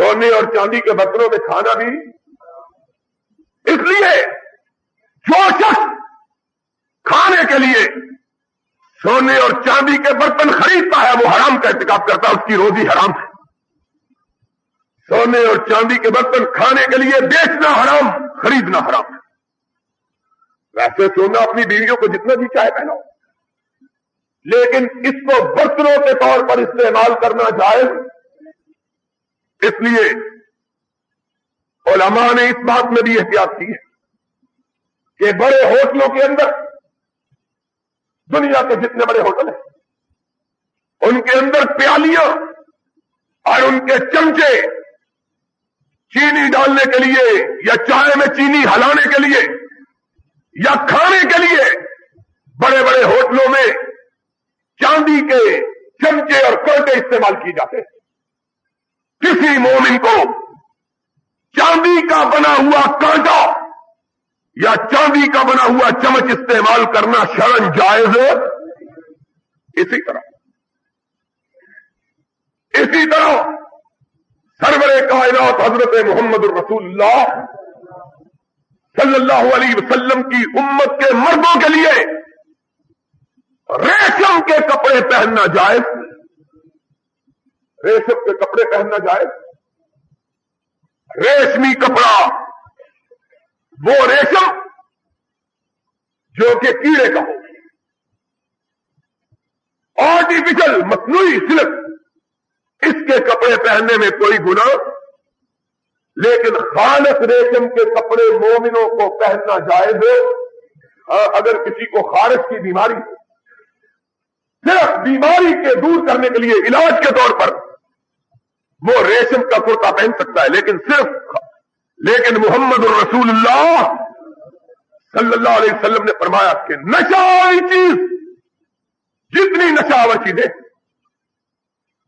سونے اور چاندی کے برتنوں میں کھانا بھی اس لیے جو شخص کھانے کے لیے سونے اور چاندی کے برتن خریدتا ہے وہ حرام کا ارتکاب کرتا ہے، اس کی روزی حرام ہے۔ سونے اور چاندی کے برتن کھانے کے لیے بیچنا حرام، خریدنا حرام ہے۔ ویسے سونا اپنی بیویوں کو جتنا بھی چاہے پہناؤ، لیکن اس کو برتنوں کے طور پر استعمال کرنا جائز۔ اس لیے علماء نے اس بات میں بھی احتیاط کی ہے کہ بڑے ہوٹلوں کے اندر، دنیا کے جتنے بڑے ہوٹل ہیں ان کے اندر پیالیاں اور ان کے چمچے چینی ڈالنے کے لیے یا چائے میں چینی ہلانے کے لیے یا کھانے کے لیے بڑے بڑے ہوٹلوں میں چاندی کے چمچے اور کانٹے استعمال کیے جاتے ہیں۔ کسی مومن کو چاندی کا بنا ہوا کانٹا یا چاندی کا بنا ہوا چمچ استعمال کرنا شرعاً جائز ہے۔ اسی طرح سرور کائنات حضرت محمد الرسول اللہ صلی اللہ علیہ وسلم کی امت کے مردوں کے لیے ریشم کے کپڑے پہننا جائز، ریشم کے کپڑے پہننا جائز۔ ریشمی کپڑا وہ ریشم جو کہ کیڑے کا ہو، آرٹیفیشل مصنوعی سلک، اس کے کپڑے پہننے میں کوئی گناہ، لیکن خالص ریشم کے کپڑے مومنوں کو پہننا جائز ہے۔ اگر کسی کو خارش کی بیماری ہو، صرف بیماری کے دور کرنے کے لیے علاج کے طور پر وہ ریشم کا کرتا پہن سکتا ہے، لیکن محمد الرسول اللہ صلی اللہ علیہ وسلم نے فرمایا کہ نشہ چیز، جتنی نشہ چیزیں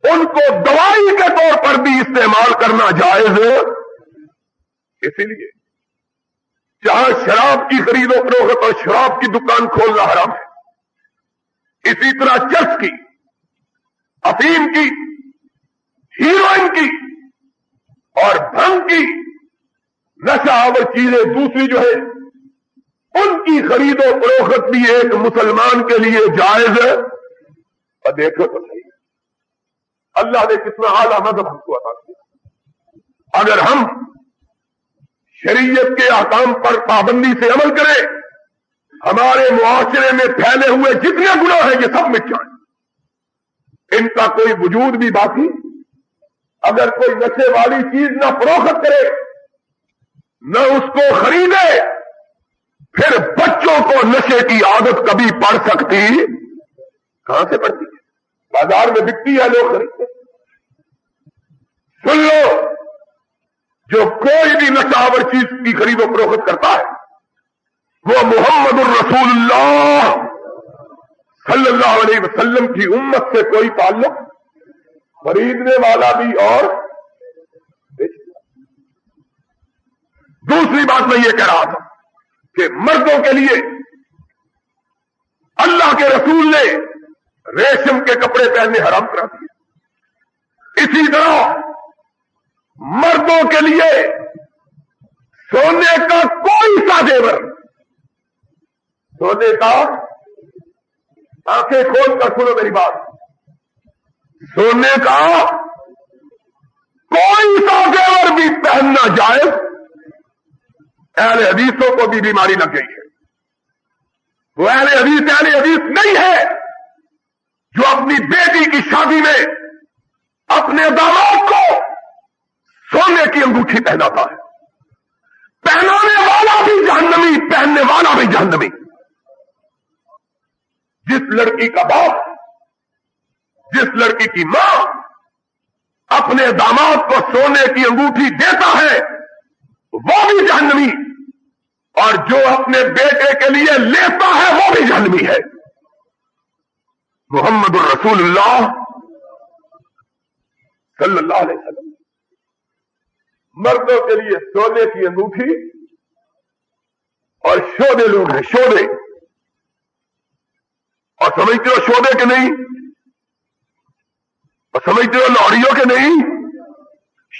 ان کو دوائی کے طور پر بھی استعمال کرنا جائز ہے۔ اسی لیے جہاں شراب کی خرید و فروخت اور شراب کی دکان کھولنا حرام ہے، اسی طرح چرس کی، افیم کی، ہیروئن کی اور بھنگ کی نشہ آور چیزیں دوسری جو ہے ان کی خرید و فروخت بھی ایک مسلمان کے لیے جائز ہے۔ اور دیکھو تو صحیح، اللہ نے کتنا اعلیٰ مذہب ہم کو عطا کیا۔ اگر ہم شریعت کے احکام پر پابندی سے عمل کریں، ہمارے معاشرے میں پھیلے ہوئے جتنے گناہ ہیں یہ سب مٹ جائیں، ان کا کوئی وجود بھی باقی۔ اگر کوئی نشے والی چیز نہ فروخت کرے، نہ اس کو خریدے، پھر بچوں کو نشے کی عادت کبھی پڑ سکتی کہاں سے پڑتی ہے؟ بازار میں بکتی ہے، لوگ خریدتے۔ سن لو، جو کوئی بھی نشاور چیز کی خرید و فروخت کرتا ہے وہ محمد الرسول اللہ صلی اللہ علیہ وسلم کی امت سے کوئی تعلق، خریدنے والا بھی اور دوسری بات میں یہ کہہ رہا تھا کہ مردوں کے لیے اللہ کے رسول نے ریشم کے کپڑے پہننے حرام کرا دیے۔ اسی طرح مردوں کے لیے سونے کا کوئی سا زیور، سونے کا، آنکھیں کھول کر سنو میری بات، سونے کا کوئی سا زیور بھی پہننا جائز۔ اہل حدیثوں کو بھی بیماری لگ گئی ہے، وہ اہل حدیث نہیں ہے جو اپنی بیٹی کی شادی میں اپنے داماد کو سونے کی انگوٹھی پہناتا ہے۔ پہنانے والا بھی جہنمی، پہننے والا بھی جہنمی۔ جس لڑکی کا باپ، جس لڑکی کی ماں اپنے داماد کو سونے کی انگوٹھی دیتا ہے وہ بھی جہنمی، اور جو اپنے بیٹے کے لیے لیتا ہے وہ بھی جہنمی ہے۔ محمد الرسول اللہ صلی اللہ علیہ وسلم مردوں کے لیے سونے کی انگوٹھی، اور شودے لوگ ہیں، شودے، اور سمجھتے ہو شودے کے نہیں، اور سمجھتے ہو لوڑیوں کے نہیں،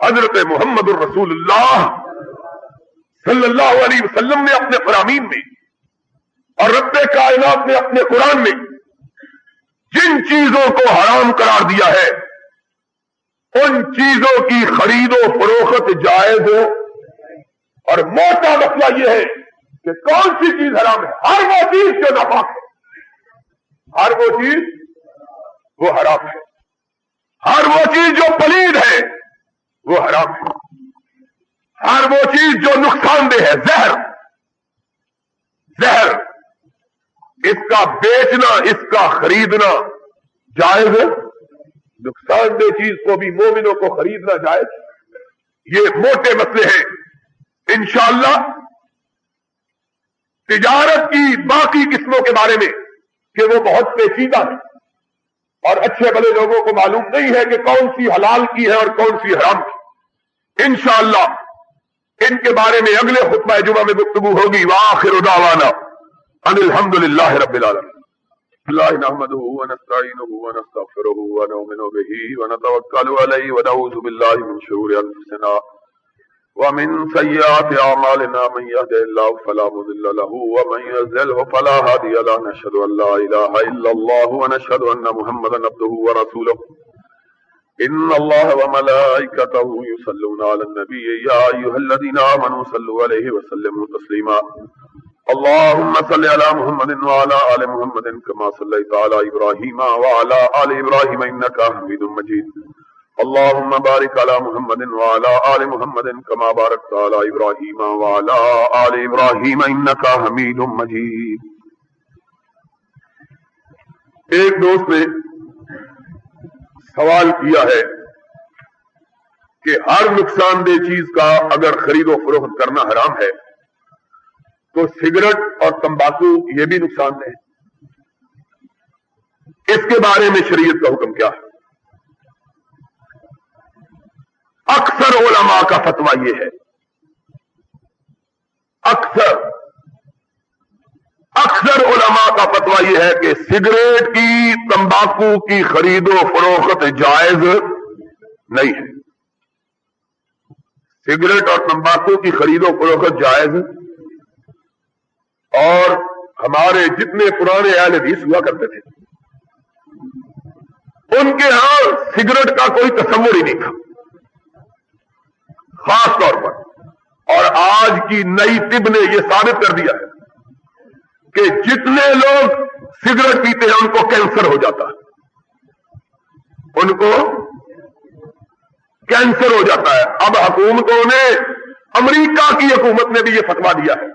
حضرت محمد الرسول اللہ صلی اللہ علیہ وسلم نے اپنے فرامین میں اور رب کائنات نے اپنے قرآن میں جن چیزوں کو حرام قرار دیا ہے ان چیزوں کی خرید و فروخت جائز ہو. اور موٹا مسئلہ یہ ہے کہ کون سی چیز حرام ہے؟ ہر وہ چیز جو ناپاک ہے، ہر وہ چیز وہ حرام ہے، ہر وہ چیز جو پلید ہے وہ حرام ہے، ہر وہ چیز جو نقصان دہ ہے، زہر اس کا بیچنا، اس کا خریدنا جائز ہے. نقصان دہ چیز کو بھی مومنوں کو خریدنا جائز. یہ موٹے مسئلے ہیں. انشاءاللہ تجارت کی باقی قسموں کے بارے میں کہ وہ بہت پیچیدہ ہے اور اچھے بڑے لوگوں کو معلوم نہیں ہے کہ کون سی حلال کی ہے اور کون سی حرام کی. انشاءاللہ ان کے بارے میں اگلے خطبہ جمعہ میں گفتگو ہوگی. وآخر دعوانا ان الحمدللہ رب العالمین. اللہ نحمده ونستعینه ونستغفره ونؤمن به ونتوکل علیہ ونعوذ باللہ من شرور انفسنا ومن سیئات اعمالنا من يهده الله فلا مضل له ومن يضلل فلا هادي له. نشهد ان لا اله الا الله ونشهد ان محمدا عبده ورسوله. ان الله وملائكته يصلون على النبي يا ايها الذين امنوا صلوا عليه وسلموا تسليما. اللهم صل على محمد وعلى آل محمد كما صليت على إبراهيم وعلى آل إبراهيم إنك حميد مجيد. اللهم بارك على محمد وعلى آل محمد كما باركت على إبراهيم وعلى آل إبراهيم إنك حميد مجيد. ایک دوست نے سوال کیا ہے کہ ہر نقصان دہ چیز کا اگر خرید و فروخت کرنا حرام ہے تو سگریٹ اور تمباکو یہ بھی نقصان دہ ہے. اس کے بارے میں شریعت کا حکم کیا ہے؟ اکثر علماء کا فتویٰ یہ ہے، اکثر علماء کا فتویٰ یہ ہے کہ سگریٹ کی، تمباکو کی خرید و فروخت جائز نہیں ہے. سگریٹ اور تمباکو کی خرید و فروخت جائز، اور ہمارے جتنے پرانے اہل حدیث ہوا کرتے تھے ان کے ہاں سگریٹ کا کوئی تصور ہی نہیں تھا خاص طور پر. اور آج کی نئی طب نے یہ ثابت کر دیا ہے کہ جتنے لوگ سگریٹ پیتے ہیں ان کو کینسر ہو جاتا ہے، ان کو کینسر ہو جاتا ہے. اب حکومتوں نے، امریکہ کی حکومت نے بھی یہ فتویٰ دیا ہے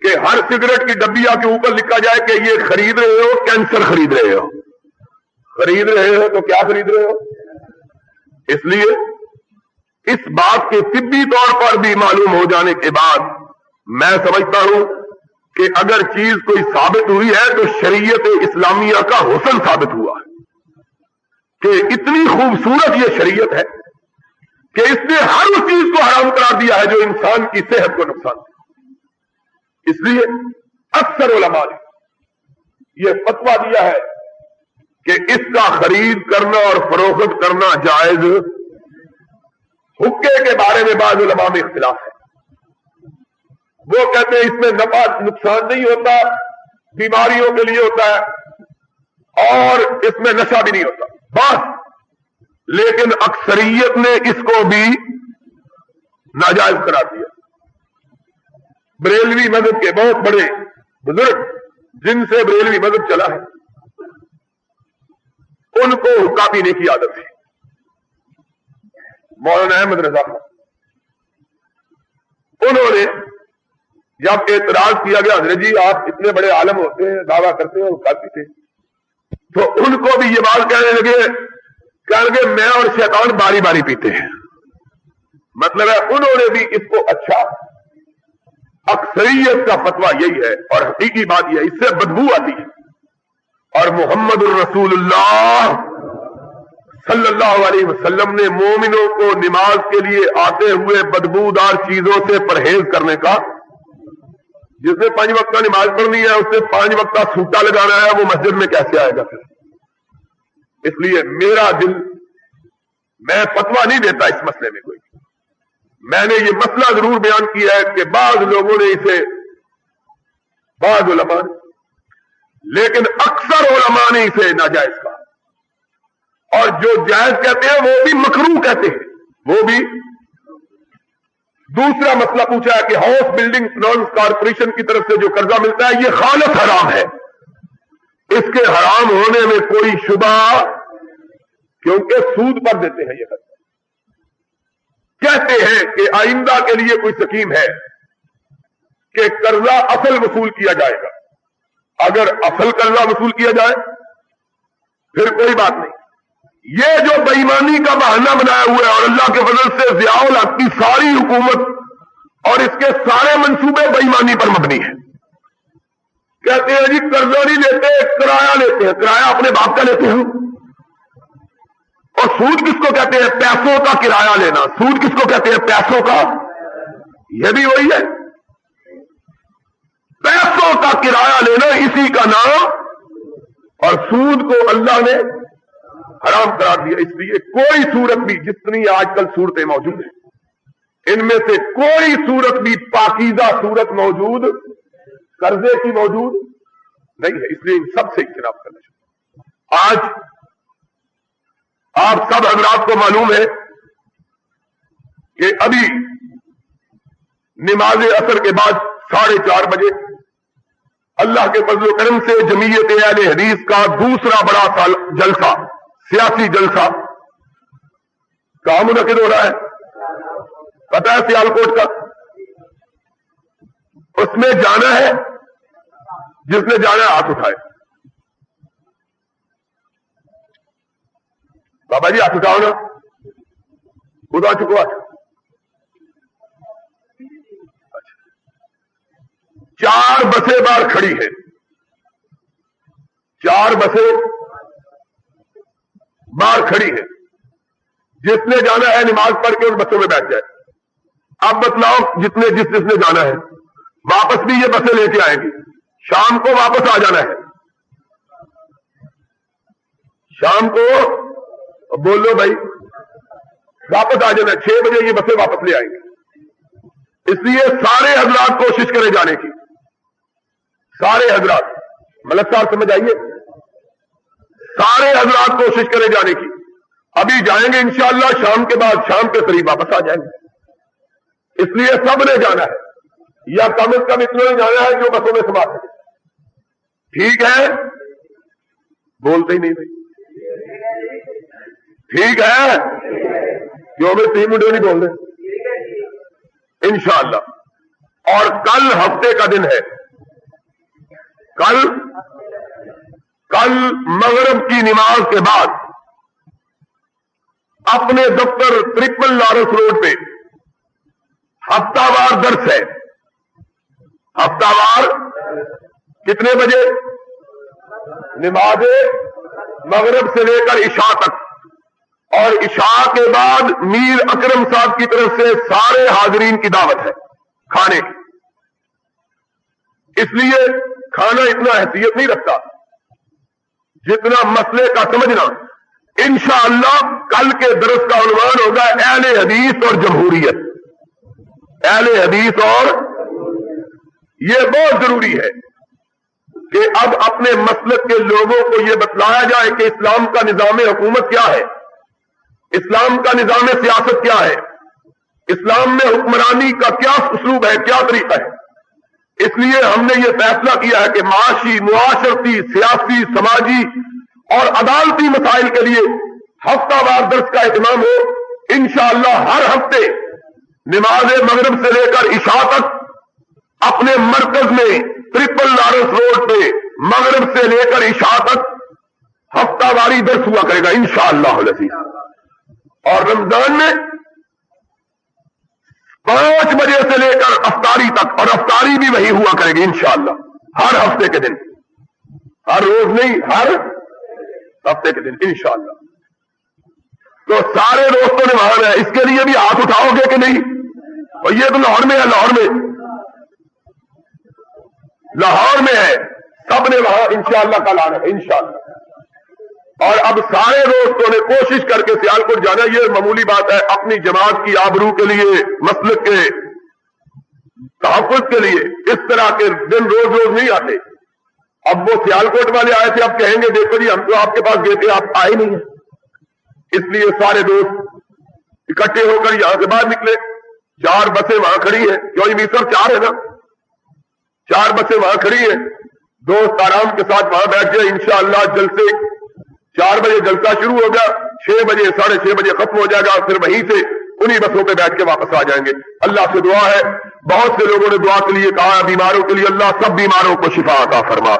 کہ ہر سگریٹ کی ڈبیا کے اوپر لکھا جائے کہ یہ خرید رہے ہو کینسر خرید رہے ہو. خرید رہے ہو تو کیا خرید رہے ہو؟ اس لیے اس بات کے طبی طور پر بھی معلوم ہو جانے کے بعد میں سمجھتا ہوں کہ اگر چیز کوئی ثابت ہوئی ہے تو شریعت اسلامیہ کا حسن ثابت ہوا ہے کہ اتنی خوبصورت یہ شریعت ہے کہ اس نے ہر اس چیز کو حرام قرار دیا ہے جو انسان کی صحت کو نقصان دے. اس لیے اکثر علماء نے یہ فتویٰ دیا ہے کہ اس کا خرید کرنا اور فروخت کرنا جائز. حقے کے بارے میں بعض علماء میں اختلاف ہے. وہ کہتے ہیں اس میں نفع نقصان نہیں ہوتا، بیماریوں کے لیے ہوتا ہے اور اس میں نشہ بھی نہیں ہوتا بس. لیکن اکثریت نے اس کو بھی ناجائز قرار دیا. بریلوی مذہب کے بہت بڑے بزرگ جن سے بریلوی مذہب چلا ہے ان کو حقہ پینے کی عادت ہے. مولانا احمد رضا خان، انہوں نے جب اعتراض کیا گیا حضرت جی آپ اتنے بڑے عالم ہوتے ہیں، دعویٰ کرتے ہیں، حقہ پیتے، تو ان کو بھی یہ بات کہنے لگے میں اور شیطان باری باری پیتے ہیں. مطلب ہے انہوں نے بھی اس کو اچھا. اکثریت کا فتویٰ یہی ہے اور حقیقی بات یہ ہے اس سے بدبو آتی ہے. اور محمد الرسول اللہ صلی اللہ علیہ وسلم نے مومنوں کو نماز کے لیے آتے ہوئے بدبودار چیزوں سے پرہیز کرنے کا، جس نے 5 وقت نماز پڑھنی ہے اس نے 5 وقت سوٹا لگانا ہے، وہ مسجد میں کیسے آئے گا پھر؟ اس لیے میرا دل میں فتویٰ نہیں دیتا اس مسئلے میں کوئی. میں نے یہ مسئلہ ضرور بیان کیا ہے کہ بعض لوگوں نے اسے، بعض علماء نے، لیکن اکثر علماء نے اسے ناجائز کہا، اور جو جائز کہتے ہیں وہ بھی مکروہ کہتے ہیں. وہ بھی دوسرا مسئلہ پوچھا ہے کہ ہاؤس بلڈنگ فائنانس کارپوریشن کی طرف سے جو قرضہ ملتا ہے یہ خالص حرام ہے. اس کے حرام ہونے میں کوئی شبہ، کیونکہ سود پر دیتے ہیں یہ قرضہ. کہتے ہیں کہ آئندہ کے لیے کوئی سکیم ہے کہ قرضہ اصل وصول کیا جائے گا. اگر اصل قرضہ وصول کیا جائے پھر کوئی بات نہیں. یہ جو بے ایمانی کا بہانہ بنایا ہوا ہے، اور اللہ کے فضل سے ضیاء الحق کی ساری حکومت اور اس کے سارے منصوبے بے ایمانی پر مبنی ہیں. کہتے ہیں جی قرضہ نہیں لیتے، کرایہ لیتے ہیں. کرایہ اپنے باپ کا لیتے ہیں. اور سود کس کو کہتے ہیں؟ پیسوں کا کرایہ لینا. سود کس کو کہتے ہیں؟ پیسوں کا. یہ بھی وہی ہے، پیسوں کا کرایہ لینا، اسی کا نام. اور سود کو اللہ نے حرام قرار دیا. اس لیے کوئی صورت بھی، جتنی آج کل صورتیں موجود ہیں، ان میں سے کوئی صورت بھی پاکیزہ صورت موجود قرضے کی موجود نہیں ہے. اس لیے ان سب سے اجتناب کرنا چاہیے. آج آپ سب حضرات کو معلوم ہے کہ ابھی نماز عصر کے بعد 4:30 بجے اللہ کے فضل و کرم سے جمعیت اہل حدیث کا دوسرا بڑا جلسہ، سیاسی جلسہ کہاں منعقد ہو رہا ہے؟ پتہ ہے؟ سیالکوٹ کا. اس میں جانا ہے، جس نے جانا ہے ہاتھ اٹھائے. بابا جی ہاتھ اٹھاؤ نا. اٹھا چکو ہاتھ. 4 بسیں باہر کھڑی ہیں. 4 بسیں باہر کھڑی ہیں. جس نے جانا ہے نماز پڑھ کے ان بسوں میں بیٹھ جائے. اب بتلاؤ جس نے جانا ہے، واپس بھی یہ بسیں لے کے آئیں گی. شام کو واپس آ جانا ہے. شام کو بولو بھائی واپس آ جانا ہے. 6 بجے یہ بسیں واپس لے آئیں گے. اس لیے سارے حضرات کوشش کرے جانے کی. سارے حضرات، ملک صاحب سمجھ آئیے، سارے حضرات کوشش کرے جانے کی. ابھی جائیں گے انشاءاللہ، شام کے بعد شام کے قریب واپس آ جائیں گے. اس لیے سب نے جانا ہے، یا کم از کم اتنا ہی جانا ہے جو بسوں میں سما سکے. ٹھیک ہے؟ بولتے ہی نہیں بھائی. ٹھیک ہے؟ جو میں 3 منٹ نہیں بول رہے انشاءاللہ. اور کل ہفتے کا دن ہے. کل مغرب کی نماز کے بعد اپنے دفتر 53 لارنس روڈ پہ ہفتہ وار درس ہے. ہفتہ وار کتنے بجے؟ نماز مغرب سے لے کر عشاء تک، اور عشاء کے بعد میر اکرم صاحب کی طرف سے سارے حاضرین کی دعوت ہے کھانے کی. اس لیے کھانا اتنا حیثیت نہیں رکھتا جتنا مسئلے کا سمجھنا. انشاءاللہ کل کے درس کا عنوان ہوگا اہل حدیث اور جمہوریت. اہل حدیث اور، یہ بہت ضروری ہے کہ اب اپنے مسلک کے لوگوں کو یہ بتلایا جائے کہ اسلام کا نظام حکومت کیا ہے، اسلام کا نظام سیاست کیا ہے، اسلام میں حکمرانی کا کیا اسلوب ہے، کیا طریقہ ہے. اس لیے ہم نے یہ فیصلہ کیا ہے کہ معاشی، معاشرتی، سیاسی، سماجی اور عدالتی مسائل کے لیے ہفتہ وار درس کا اہتمام ہو. انشاءاللہ ہر ہفتے نماز مغرب سے لے کر عشاء تک اپنے مرکز میں 53 لارنس روڈ پہ مغرب سے لے کر عشاء تک ہفتہ واری درس ہوا کرے گا انشاءاللہ العزیز. اور رمضان میں 5 بجے سے لے کر افطاری تک، اور افطاری بھی وہی ہوا کرے گی انشاءاللہ ہر ہفتے کے دن. ہر روز نہیں، ہر ہفتے کے دن انشاءاللہ. تو سارے دوستوں نے وہاں ہے. اس کے لیے بھی ہاتھ اٹھاؤ گے کہ نہیں؟ اور یہ تو لاہور میں ہے، لاہور میں ہے. سب نے وہاں انشاءاللہ کل آنا ہے انشاءاللہ. اور اب سارے دوستوں نے کوشش کر کے سیالکوٹ جانا، یہ معمولی بات ہے، اپنی جماعت کی آبرو کے لیے، مسلک کے تحفظ کے لیے اس طرح کے دن روز روز نہیں آتے۔ اب وہ سیالکوٹ والے آئے تھے، اب کہیں گے دیکھو جی ہم تو آپ کے پاس گئے تھے، آپ آئے نہیں ہیں۔ اس لیے سارے دوست اکٹھے ہو کر یہاں سے باہر نکلے۔ 4 بسیں وہاں کھڑی ہیں، کیوں یہ صرف 4 ہے نا، 4 بسیں وہاں کھڑی ہیں، دوست آرام کے ساتھ وہاں بیٹھ جائے۔ انشاءاللہ جلسے 4 بجے جلسہ شروع ہوگا، 6 بجے 6:30 بجے ختم ہو جائے گا، پھر وہیں سے انہی بسوں پہ بیٹھ کے واپس آ جائیں گے۔ اللہ سے دعا ہے، بہت سے لوگوں نے دعا کے لیے کہا، بیماروں کے لیے اللہ سب بیماروں کو شفا عطا فرما۔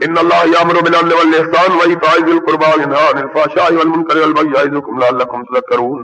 ان اللہ یامر بالعدل والاحسان وایتاء ذی القربى وینھا عن الفحشاء والمنکر والبغی یعظکم لعلکم تذکرون۔